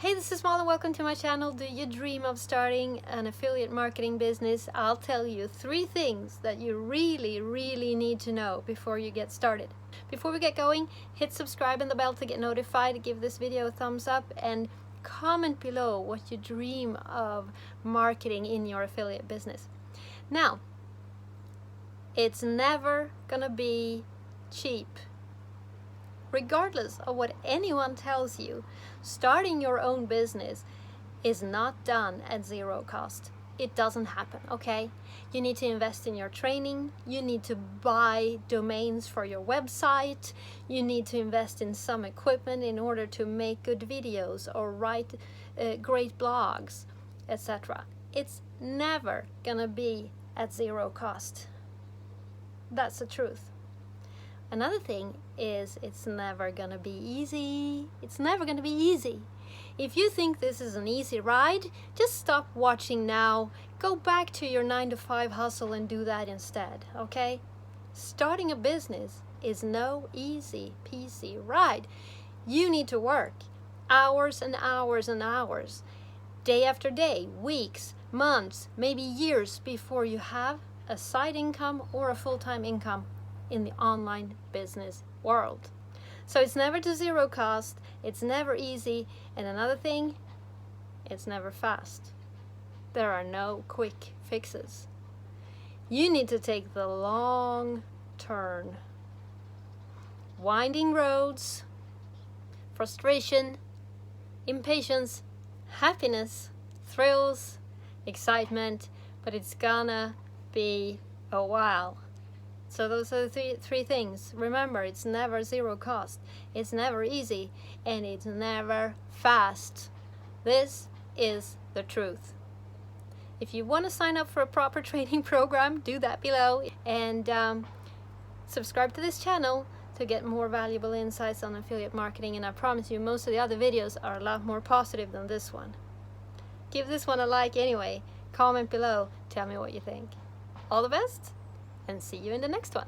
Hey, this is Molly. Welcome to my channel. Do you dream of starting an affiliate marketing business? I'll tell you 3 things that you really need to know before you get started. Before we get going, hit subscribe and the bell to get notified, give this video a thumbs up, and comment below what you dream of marketing in your affiliate business. Now, it's never gonna be cheap. Regardless of what anyone tells you, starting your own business is not done at zero cost. It doesn't happen, okay? You need to invest in your training, you need to buy domains for your website, you need to invest in some equipment in order to make good videos or write great blogs, etc. It's never gonna be at zero cost. That's the truth. Another thing is it's never gonna be easy. It's never gonna be easy. If you think this is an easy ride, just stop watching now. Go back to your 9-to-5 hustle and do that instead, okay? Starting a business is no easy peasy ride. You need to work hours and hours and hours, day after day, weeks, months, maybe years before you have a side income or a full-time income in the online business world. So it's never to zero cost, it's never easy, and another thing, it's never fast. There are no quick fixes. You need to take the long turn. Winding roads, frustration, impatience, happiness, thrills, excitement, but it's gonna be a while. So those are the three things. Remember, it's never zero cost, it's never easy, and it's never fast. This is the truth. If you want to sign up for a proper training program, do that below, and subscribe to this channel to get more valuable insights on affiliate marketing, and I promise you most of the other videos are a lot more positive than this one. Give this one a like anyway, comment below, tell me what you think. All the best, and see you in the next one.